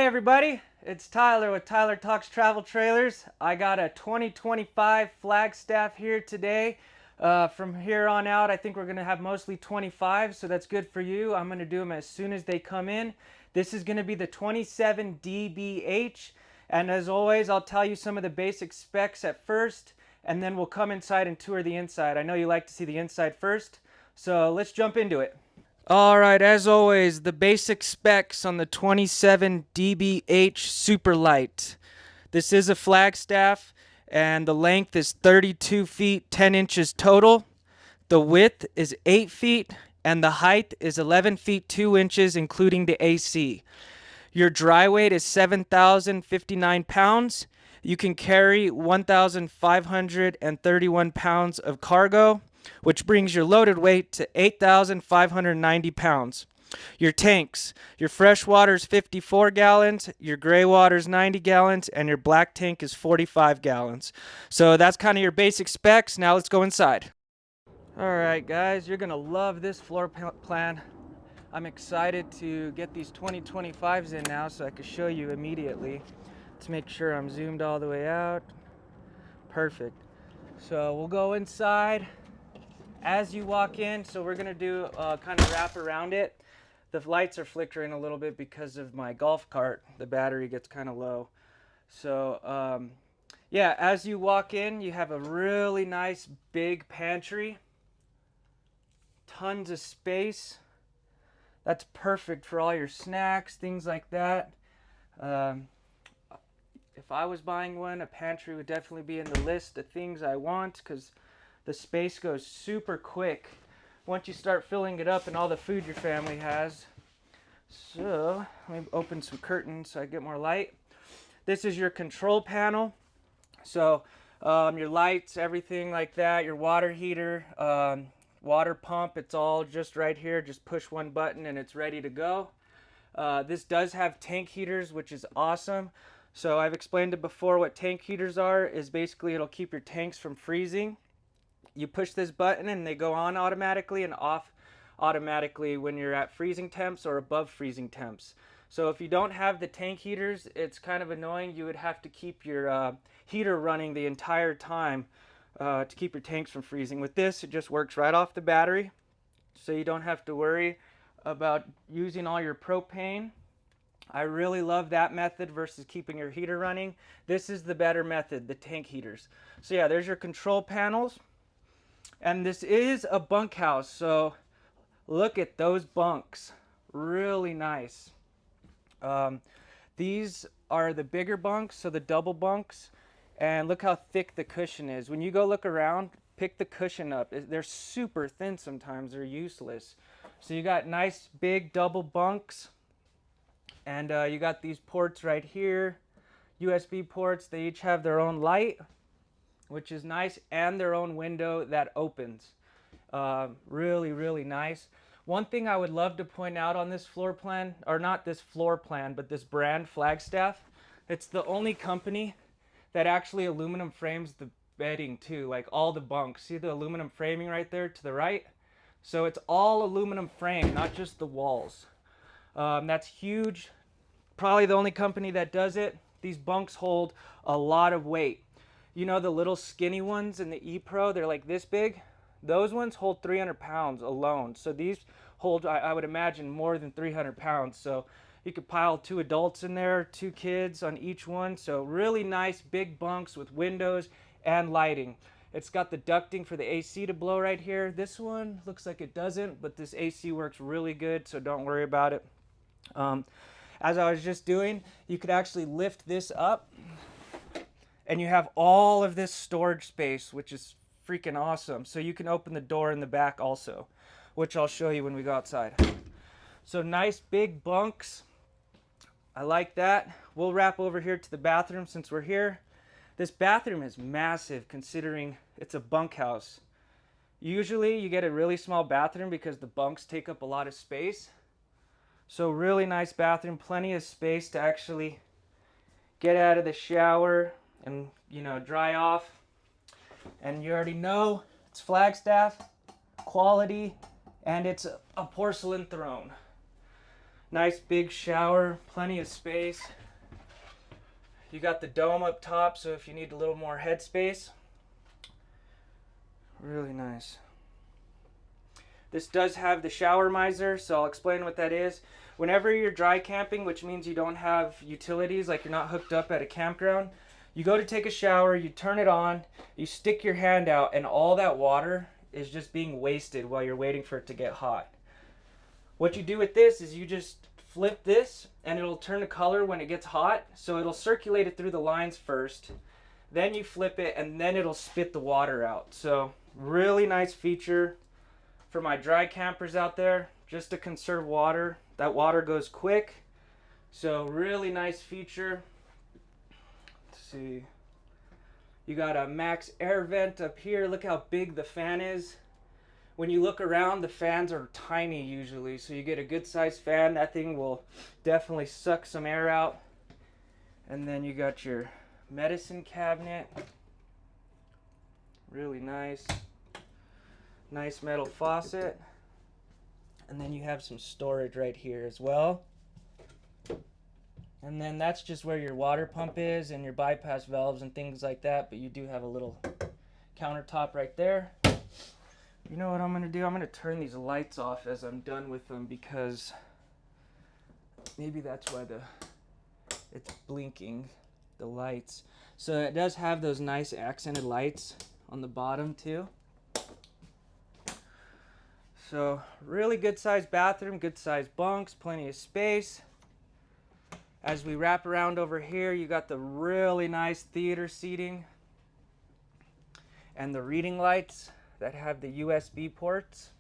Hey everybody, it's Tyler with Tyler Talks Travel Trailers. I got a 2025 Flagstaff here today. From here on out, I think we're going to have mostly 25, so that's good for you. I'm going to do them as soon as they come in. This is going to be the 27 DBH, and as always, I'll tell you some of the basic specs at first, and then we'll come inside and tour the inside. I know you like to see the inside first, so let's jump into it. All right, as always, the basic specs on the 27 DBH Super Lite. This is a Flagstaff, and the length is 32 feet 10 inches total. The width is 8 feet, and the height is 11 feet 2 inches, including the AC. Your dry weight is 7,059 pounds. You can carry 1,531 pounds of cargo, which brings your loaded weight to 8,590 pounds. Your tanks, your fresh water is 54 gallons, your gray water is 90 gallons, and your black tank is 45 gallons. So that's kind of your basic specs. Now let's go inside. All right, guys, you're going to love this floor plan. I'm excited to get these 2025s in now so I can show you immediately. Let's make sure I'm zoomed all the way out. Perfect. So we'll go inside. As you walk in, so we're going to do kind of wrap around it. The lights are flickering a little bit because of my golf cart. The battery gets kind of low. So yeah, as you walk in, you have a really nice big pantry. Tons of space. That's perfect for all your snacks, things like that. If I was buying one, a pantry would definitely be in the list of things I want, because the space goes super quick once you start filling it up and all the food your family has. So let me open some curtains so I get more light. This is your control panel. So your lights, everything like that, your water heater, water pump, it's all just right here. Just push one button and it's ready to go. This does have tank heaters, which is awesome. So I've explained it before. What tank heaters are is basically it'll keep your tanks from freezing. You push this button and they go on automatically and off automatically when you're at freezing temps or above freezing temps. So if you don't have the tank heaters, it's kind of annoying. You would have to keep your heater running the entire time to keep your tanks from freezing. With this, it just works right off the battery, so you don't have to worry about using all your propane. I really love that method versus keeping your heater running. This is the better method, the tank heaters. So yeah, there's your control panels. And this is a bunkhouse, so look at those bunks. Really nice. These are the bigger bunks, so the double bunks. And look how thick the cushion is. When you go look around, pick the cushion up. They're super thin sometimes. They're useless. So you got nice big double bunks. And you got these ports right here. USB ports. They each have their own light, which is nice, and their own window that opens. Really, really nice. One thing I would love to point out on this floor plan, or not this floor plan, but this brand Flagstaff, it's the only company that actually aluminum frames the bedding too, like all the bunks. See the aluminum framing right there to the right? So it's all aluminum frame, not just the walls. That's huge. Probably the only company that does it. These bunks hold a lot of weight. You know the little skinny ones in the E-Pro, they're like this big? Those ones hold 300 pounds alone. So these hold, I would imagine, more than 300 pounds. So you could pile 2 adults in there, 2 kids on each one. So really nice big bunks with windows and lighting. It's got the ducting for the AC to blow right here. This one looks like it doesn't, but this AC works really good, so don't worry about it. As I was just doing, you could actually lift this up, and you have all of this storage space, which is freaking awesome. So you can open the door in the back also, which I'll show you when we go outside. So nice big bunks. I like that. We'll wrap over here to the bathroom since we're here. This bathroom is massive considering it's a bunkhouse. Usually you get a really small bathroom because the bunks take up a lot of space. So really nice bathroom, plenty of space to actually get out of the shower and, you know, dry off. And you already know it's Flagstaff, quality, and it's a porcelain throne. Nice big shower, plenty of space. You got the dome up top, so if you need a little more head space, really nice. This does have the shower miser, so I'll explain what that is. Whenever you're dry camping, which means you don't have utilities, like you're not hooked up at a campground, you go to take a shower, you turn it on, you stick your hand out, and all that water is just being wasted while you're waiting for it to get hot. What you do with this is you just flip this, and it'll turn a color when it gets hot, so it'll circulate it through the lines first. Then you flip it, and then it'll spit the water out. So really nice feature for my dry campers out there, just to conserve water. That water goes quick, so really nice feature. Let's see, you got a max air vent up here. Look how big the fan is. When you look around, the fans are tiny usually, so you get a good sized fan. That thing will definitely suck some air out. And then you got your medicine cabinet, really nice. Nice metal faucet, and then you have some storage right here as well. And then that's just where your water pump is and your bypass valves and things like that, but you do have a little countertop right there. You know what I'm going to do? I'm going to turn these lights off as I'm done with them, because maybe that's why it's blinking, the lights. So it does have those nice accented lights on the bottom too. So really good sized bathroom, good sized bunks, plenty of space. As we wrap around over here, you got the really nice theater seating and the reading lights that have the USB ports.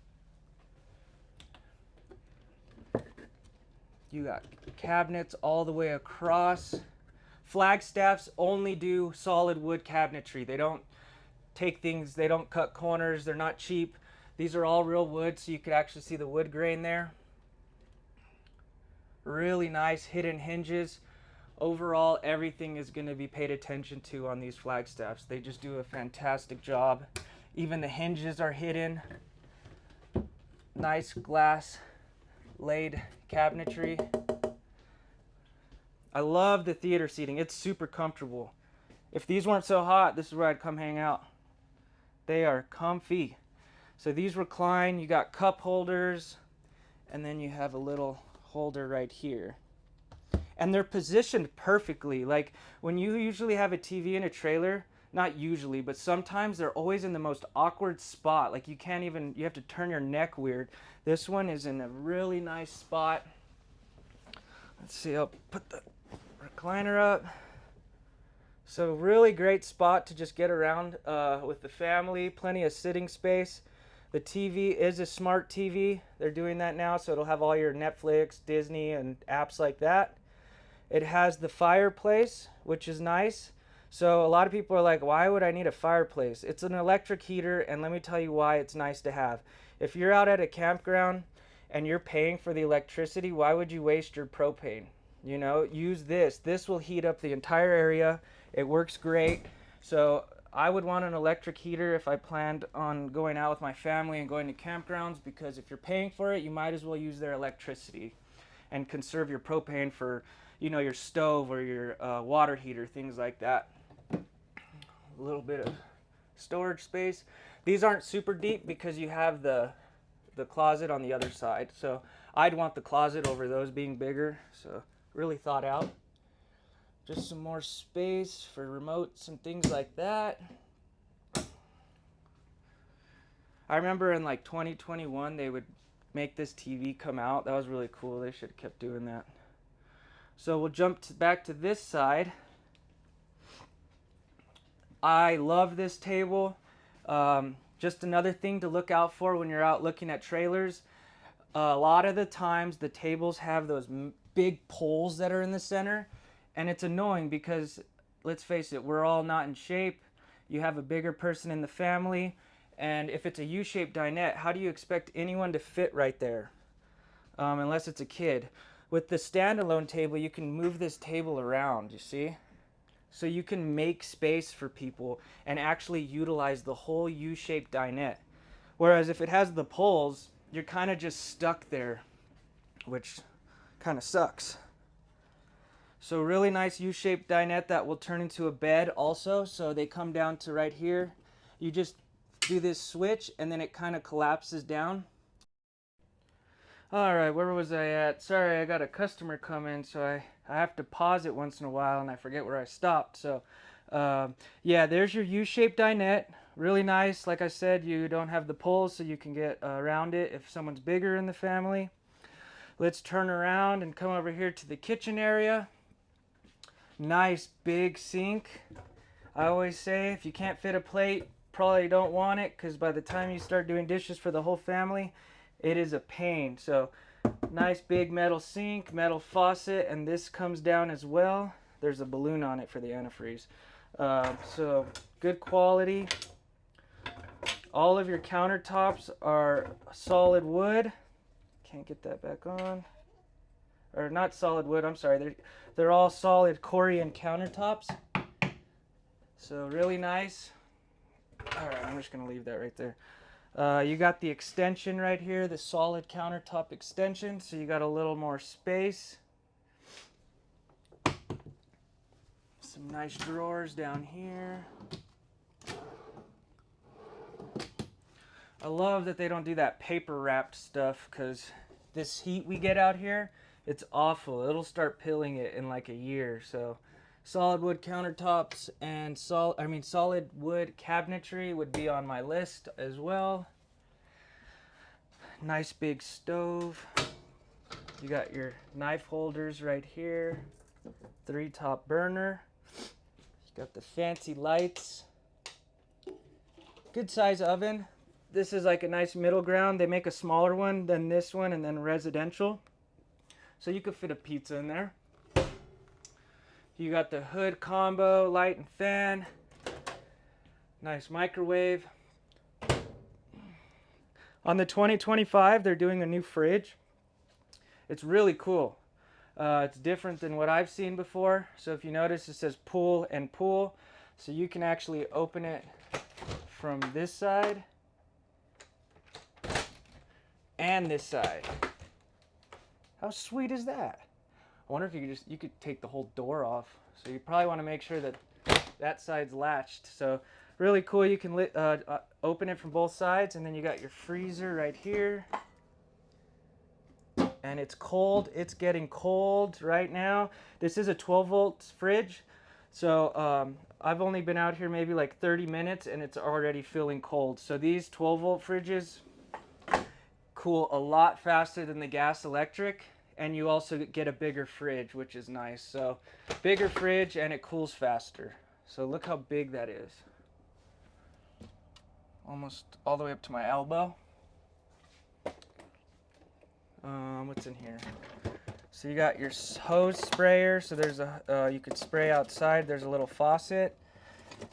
You got cabinets all the way across. Flagstaffs only do solid wood cabinetry. They don't take things, they don't cut corners, they're not cheap. These are all real wood, so you could actually see the wood grain there. Really nice hidden hinges. Overall, everything is going to be paid attention to on these Flagstaffs. They just do a fantastic job. Even the hinges are hidden. Nice glass laid cabinetry. I love the theater seating. It's super comfortable. If these weren't so hot, this is where I'd come hang out. They are comfy. So these recline, you got cup holders, and then you have a little holder right here. And they're positioned perfectly. Like when you usually have a TV in a trailer, not usually, but sometimes they're always in the most awkward spot. Like you can't even, you have to turn your neck weird. This one is in a really nice spot. Let's see, I'll put the recliner up. So really great spot to just get around with the family, plenty of sitting space. The TV is a smart TV. They're doing that now, so it'll have all your Netflix, Disney, and apps like that. It has the fireplace, which is nice. So a lot of people are like, why would I need a fireplace? It's an electric heater, and let me tell you why it's nice to have. If you're out at a campground and you're paying for the electricity, why would you waste your propane? You know, use this. This will heat up the entire area. It works great. So I would want an electric heater if I planned on going out with my family and going to campgrounds, because if you're paying for it, you might as well use their electricity and conserve your propane for, you know, your stove or your water heater, things like that. A little bit of storage space. These aren't super deep because you have the closet on the other side. So I'd want the closet over those being bigger. So really thought out. Just some more space for remotes and things like that. I remember in like 2021 they would make this TV come out. That was really cool. They should have kept doing that. So we'll jump back to this side. I love this table. Just another thing to look out for when you're out looking at trailers. A lot of the times the tables have those big poles that are in the center. And it's annoying because, let's face it, we're all not in shape. You have a bigger person in the family. And if it's a U-shaped dinette, how do you expect anyone to fit right there? Unless it's a kid. With the standalone table, you can move this table around, you see? So you can make space for people and actually utilize the whole U-shaped dinette. Whereas if it has the poles, you're kind of just stuck there, which kind of sucks. So really nice U-shaped dinette that will turn into a bed also. So they come down to right here. You just do this switch and then it kind of collapses down. All right, where was I at? Sorry, I got a customer come in, so I have to pause it once in a while and I forget where I stopped. So yeah, there's your U-shaped dinette. Really nice. Like I said, you don't have the poles, so you can get around it if someone's bigger in the family. Let's turn around and come over here to the kitchen area. Nice big sink. I always say if you can't fit a plate, probably don't want it, because by the time you start doing dishes for the whole family, it is a pain. So nice big metal sink, metal faucet, and this comes down as well. There's a balloon on it for the antifreeze. So good quality. All of your countertops are solid wood. Can't get that back on. Or not solid wood, I'm sorry. They're all solid Corian countertops. So really nice. All right, I'm just gonna leave that right there. You got the extension right here, the solid countertop extension, so you got a little more space. Some nice drawers down here. I love that they don't do that paper wrapped stuff, because this heat we get out here, it's awful. It'll start pilling it in like a year. So solid wood countertops and solid wood cabinetry would be on my list as well. Nice big stove. You got your knife holders right here. 3-top burner. You got the fancy lights. Good size oven. This is like a nice middle ground. They make a smaller one than this one, and then residential. So you could fit a pizza in there. You got the hood combo, light and fan. Nice microwave. On the 2025, they're doing a new fridge. It's really cool. It's different than what I've seen before. So if you notice, it says pull and pull. So you can actually open it from this side and this side. How sweet is that? I wonder if you could take the whole door off. So you probably want to make sure that that side's latched. So really cool. You can open it from both sides, and then you got your freezer right here. And it's cold. It's getting cold right now. This is a 12-volt fridge. So I've only been out here maybe like 30 minutes, and it's already feeling cold. So these 12-volt fridges cool a lot faster than the gas electric, and you also get a bigger fridge, which is nice. So bigger fridge, and it cools faster. So look how big that is. Almost all the way up to my elbow. What's in here? So you got your hose sprayer. So there's you could spray outside. There's a little faucet.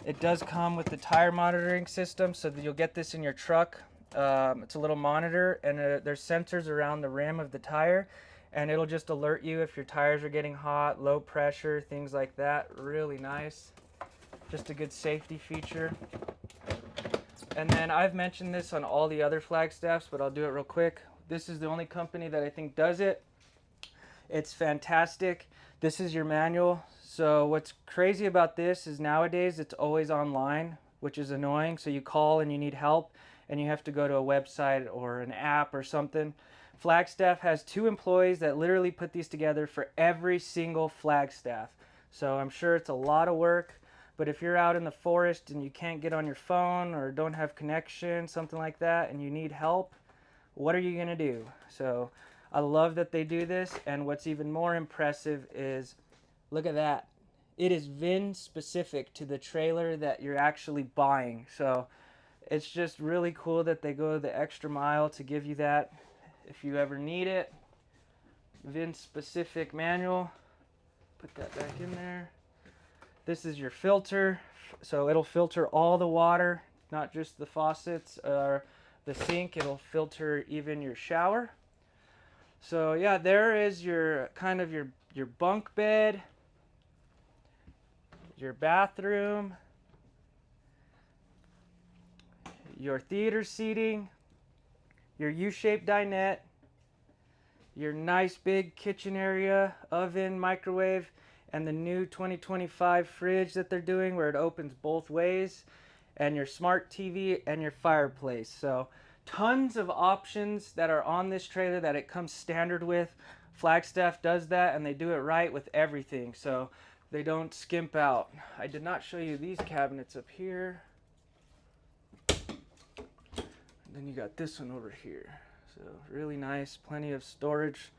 It does come with the tire monitoring system, so that you'll get this in your truck. It's a little monitor, and there's sensors around the rim of the tire, and it'll just alert you if your tires are getting hot, low pressure, things like that. Really nice. Just a good safety feature. And then I've mentioned this on all the other Flagstaffs, but I'll do it real quick. This is the only company that I think does it. It's fantastic. This is your manual. So what's crazy about this is nowadays it's always online, which is annoying. So you call and you need help, and you have to go to a website or an app or something. Flagstaff has 2 employees that literally put these together for every single Flagstaff. So I'm sure it's a lot of work, but if you're out in the forest and you can't get on your phone or don't have connection, something like that, and you need help, what are you gonna do? So I love that they do this, and what's even more impressive is, look at that. It is VIN specific to the trailer that you're actually buying. So it's just really cool that they go the extra mile to give you that if you ever need it. VIN specific manual. Put that back in there. This is your filter. So it'll filter all the water, not just the faucets or the sink. It'll filter even your shower. So yeah, there is your kind of your bunk bed, your bathroom, your theater seating, your U-shaped dinette, your nice big kitchen area, oven, microwave, and the new 2025 fridge that they're doing where it opens both ways, and your smart TV and your fireplace. So tons of options that are on this trailer that it comes standard with. Flagstaff does that, and they do it right with everything, so they don't skimp out. I did not show you these cabinets up here. And then you got this one over here. So really nice, plenty of storage.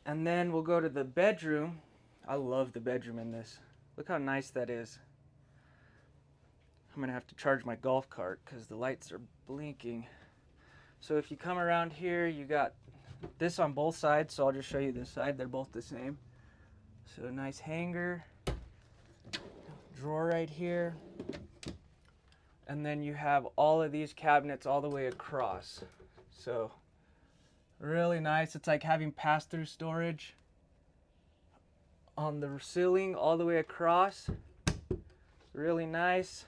And then we'll go to the bedroom. I love the bedroom in this. Look how nice that is. I'm gonna have to charge my golf cart because the lights are blinking. So if you come around here, you got this on both sides, so I'll just show you this side. They're both the same. So a nice hanger, drawer right here, and then you have all of these cabinets all the way across. So really nice. It's like having pass-through storage on the ceiling all the way across. Really nice.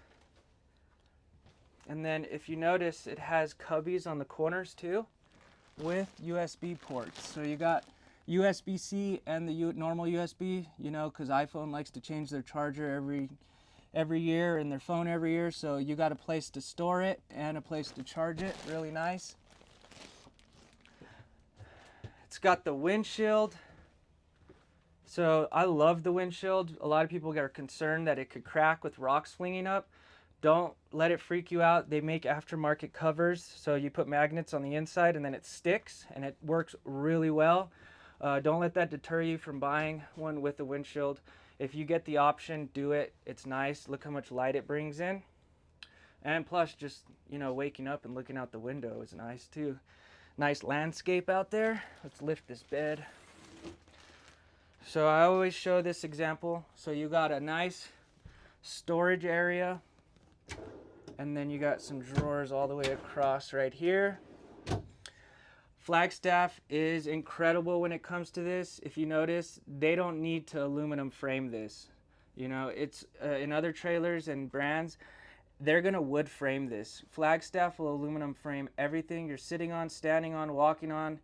And then if you notice, it has cubbies on the corners too with USB ports. So you got USB-C and the normal USB, you know, because iPhone likes to change their charger every year and their phone every year. So you got a place to store it and a place to charge it. Really nice. It's got the windshield. So I love the windshield. A lot of people are concerned that it could crack with rocks flinging up. Don't let it freak you out. They make aftermarket covers, so you put magnets on the inside and then it sticks, and it works really well. Don't let that deter you from buying one with a windshield. If you get the option, do it. It's nice. Look how much light it brings in. And plus, just, you know, waking up and looking out the window is nice too. Nice landscape out there. Let's lift this bed. So I always show this example. So you got a nice storage area, and then you got some drawers all the way across right here. Flagstaff is incredible when it comes to this. If you notice, they don't need to aluminum frame this. You know, it's in other trailers and brands, they're gonna wood frame this. Flagstaff will aluminum frame everything you're sitting on, standing on, walking on.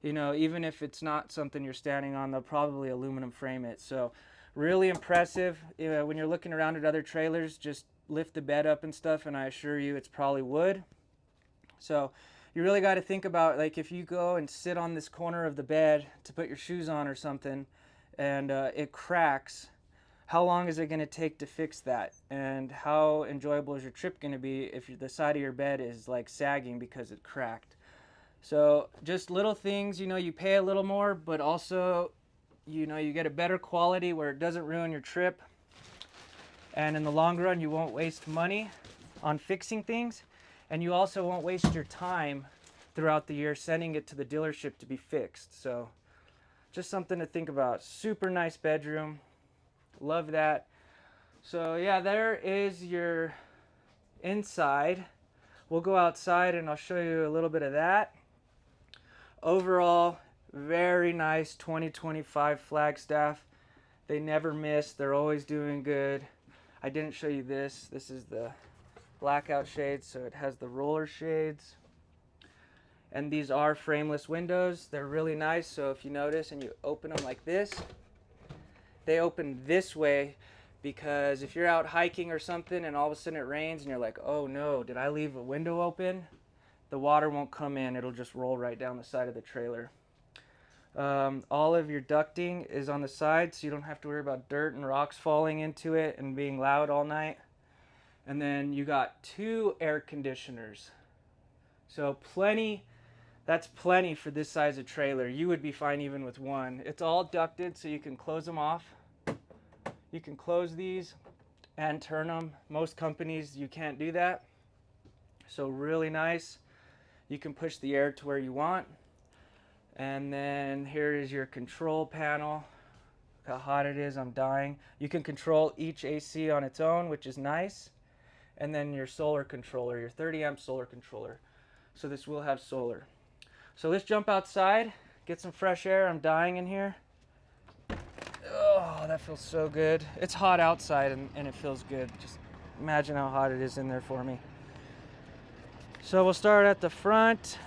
You know, even if it's not something you're standing on, they'll probably aluminum frame it. So really impressive. You know, when you're looking around at other trailers, just lift the bed up and stuff, and I assure you it's probably wood. So you really got to think about, like, if you go and sit on this corner of the bed to put your shoes on or something, and it cracks, how long is it going to take to fix that? And how enjoyable is your trip going to be if the side of your bed is like sagging because it cracked? So just little things, you know, you pay a little more, but also, you know, you get a better quality where it doesn't ruin your trip. And in the long run, you won't waste money on fixing things. And you also won't waste your time throughout the year sending it to the dealership to be fixed. So just something to think about. Super nice bedroom. Love that. So yeah, there is your inside. We'll go outside and I'll show you a little bit of that. Overall, very nice 2025 Flagstaff. They never miss. They're always doing good. I didn't show you this. This is the blackout shades, so it has the roller shades. And these are frameless windows. They're really nice, so if you notice and you open them like this, they open this way, because if you're out hiking or something and all of a sudden it rains and you're like, oh no, did I leave a window open? The water won't come in. It'll just roll right down the side of the trailer. All of your ducting is on the side, so you don't have to worry about dirt and rocks falling into it and being loud all night. And then you got 2 air conditioners. So plenty, that's plenty for this size of trailer. You would be fine even with 1. It's all ducted, so you can close them off. You can close these and turn them. Most companies, you can't do that. So really nice. You can push the air to where you want. And then here is your control panel. Look how hot it is, I'm dying. You can control each AC on its own, which is nice. And then your solar controller, your 30 amp solar controller. So this will have solar. So let's jump outside, get some fresh air. I'm dying in here. Oh, that feels so good. It's hot outside and it feels good. Just imagine how hot it is in there for me. So we'll start at the front.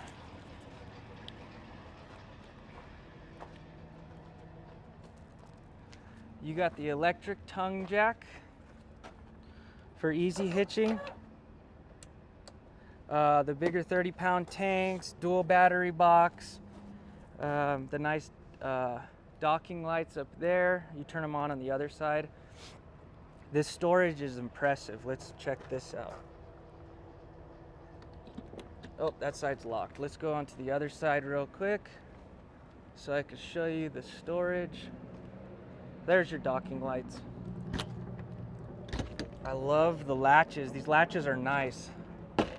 You got the electric tongue jack for easy hitching. The bigger 30-pound tanks, dual battery box, the nice docking lights up there. You turn them on the other side. This storage is impressive. Let's check this out. Oh, that side's locked. Let's go on to the other side real quick so I can show you the storage. There's your docking lights. I love the latches. These latches are nice.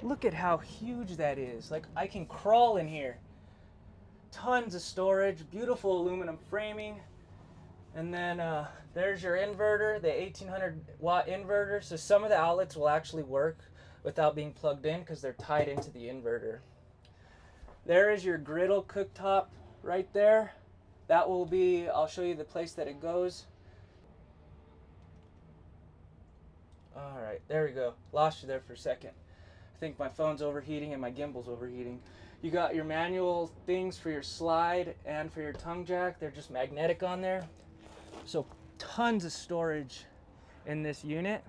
Look at how huge that is. Like, I can crawl in here. Tons of storage, beautiful aluminum framing. And then there's your inverter, the 1800 watt inverter. So some of the outlets will actually work without being plugged in because they're tied into the inverter. There is your griddle cooktop right there. That will be, I'll show you the place that it goes. All right, there we go. Lost you there for a second. I think my phone's overheating and my gimbal's overheating. You got your manual things for your slide and for your tongue jack. They're just magnetic on there. So tons of storage in this unit.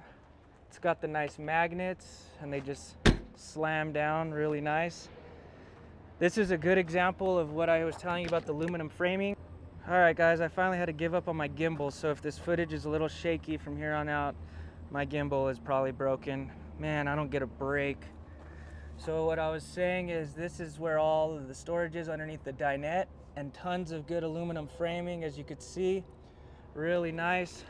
It's got the nice magnets and they just slam down really nice. This is a good example of what I was telling you about the aluminum framing. All right guys, I finally had to give up on my gimbal. So if this footage is a little shaky from here on out, my gimbal is probably broken. Man, I don't get a break. So what I was saying is this is where all of the storage is underneath the dinette, and tons of good aluminum framing, as you could see. Really nice.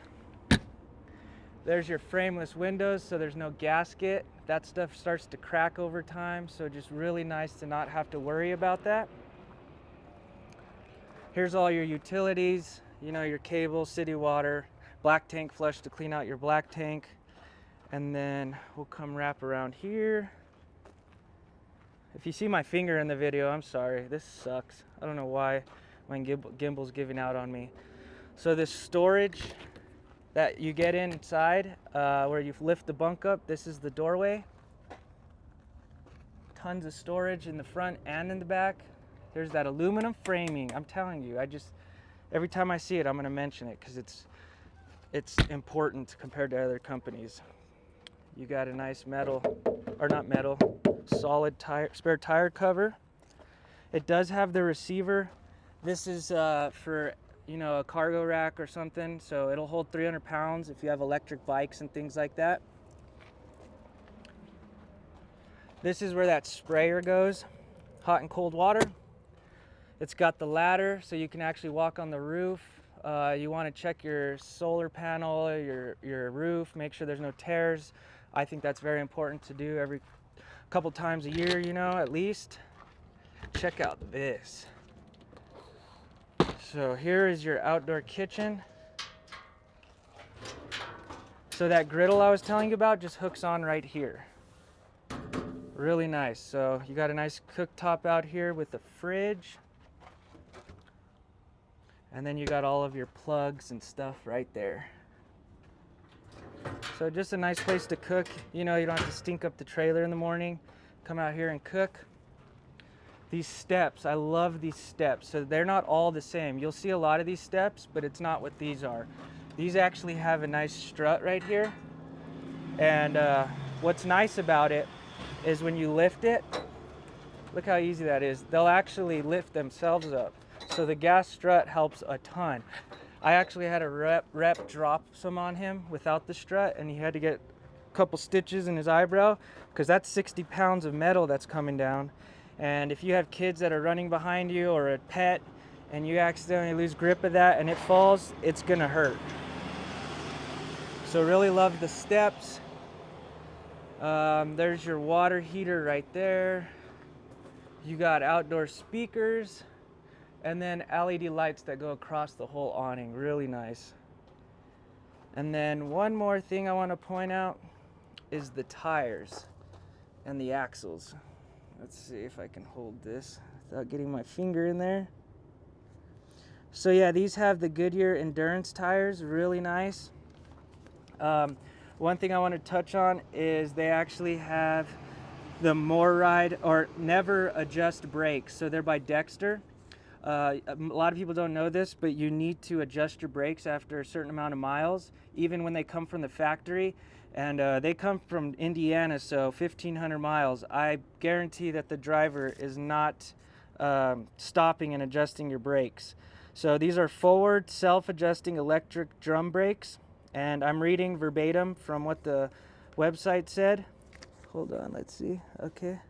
There's your frameless windows, so there's no gasket. That stuff starts to crack over time, so just really nice to not have to worry about that. Here's all your utilities, you know, your cable, city water, black tank flush to clean out your black tank. And then we'll come wrap around here. If you see my finger in the video, I'm sorry, this sucks. I don't know why my gimbal's giving out on me. So this storage that you get inside, where you lift the bunk up, this is the doorway. Tons of storage in the front and in the back. There's that aluminum framing. I'm telling you, every time I see it, I'm gonna mention it because it's important compared to other companies. You got a nice solid spare tire cover. It does have the receiver. This is for, you know, a cargo rack or something, so it'll hold 300 pounds if you have electric bikes and things like that. This is where that sprayer goes, hot and cold water. It's got the ladder so you can actually walk on the roof. You want to check your solar panel, your roof, make sure there's no tears. I think that's very important to do every couple times a year, you know, at least. Check out this. So here is your outdoor kitchen. So that griddle I was telling you about just hooks on right here. Really nice. So you got a nice cooktop out here with the fridge. And then you got all of your plugs and stuff right there. So just a nice place to cook. You know, you don't have to stink up the trailer in the morning. Come out here and cook. These steps, I love these steps. So they're not all the same. You'll see a lot of these steps, but it's not what these are. These actually have a nice strut right here. And what's nice about it is when you lift it, look how easy that is. They'll actually lift themselves up. So the gas strut helps a ton. I actually had a rep drop some on him without the strut, and he had to get a couple stitches in his eyebrow because that's 60 pounds of metal that's coming down. And if you have kids that are running behind you or a pet and you accidentally lose grip of that and it falls, it's gonna hurt. So really love the steps. There's your water heater right there. You got outdoor speakers. And then LED lights that go across the whole awning, really nice. And then one more thing I want to point out is the tires and the axles. Let's see if I can hold this without getting my finger in there. So yeah, these have the Goodyear Endurance tires, really nice. One thing I want to touch on is they actually have the More Ride or Never Adjust brakes. So they're by Dexter. A lot of people don't know this, but you need to adjust your brakes after a certain amount of miles, even when they come from the factory. And they come from Indiana, so 1,500 miles. I guarantee that the driver is not stopping and adjusting your brakes. So these are forward self-adjusting electric drum brakes, and I'm reading verbatim from what the website said. Hold on, let's see. Okay.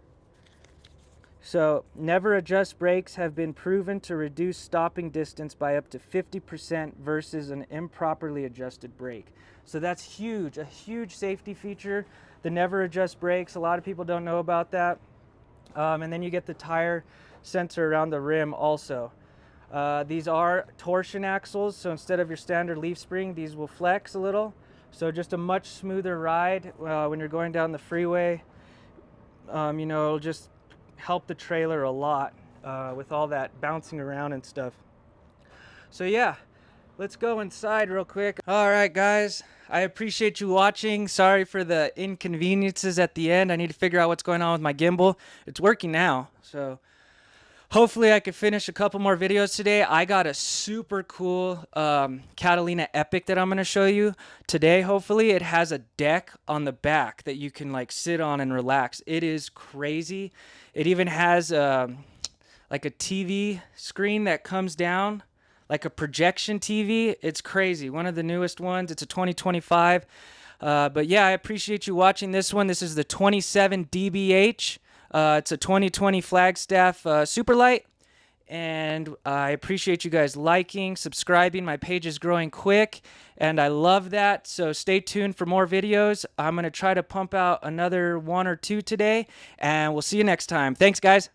So, never adjust brakes have been proven to reduce stopping distance by up to 50% versus an improperly adjusted brake. So that's huge, a huge safety feature. The never adjust brakes, a lot of people don't know about that. And then you get the tire sensor around the rim also. These are torsion axles, so instead of your standard leaf spring, these will flex a little. So just a much smoother ride when you're going down the freeway. You know, it'll just help the trailer a lot with all that bouncing around and stuff. So yeah, let's go inside real quick. All right, guys, I appreciate you watching. Sorry for the inconveniences at the end. I need to figure out what's going on with my gimbal. It's working now, so hopefully I can finish a couple more videos today. I got a super cool Catalina Epic that I'm going to show you today. Hopefully it has a deck on the back that you can like sit on and relax. It is crazy. It even has like a TV screen that comes down, like a projection TV. It's crazy. One of the newest ones. It's a 2025. But yeah, I appreciate you watching this one. This is the 27 DBH. It's a 2020 Flagstaff super light, and I appreciate you guys liking, subscribing. My page is growing quick, and I love that, so stay tuned for more videos. I'm going to try to pump out another 1 or 2 today, and we'll see you next time. Thanks, guys.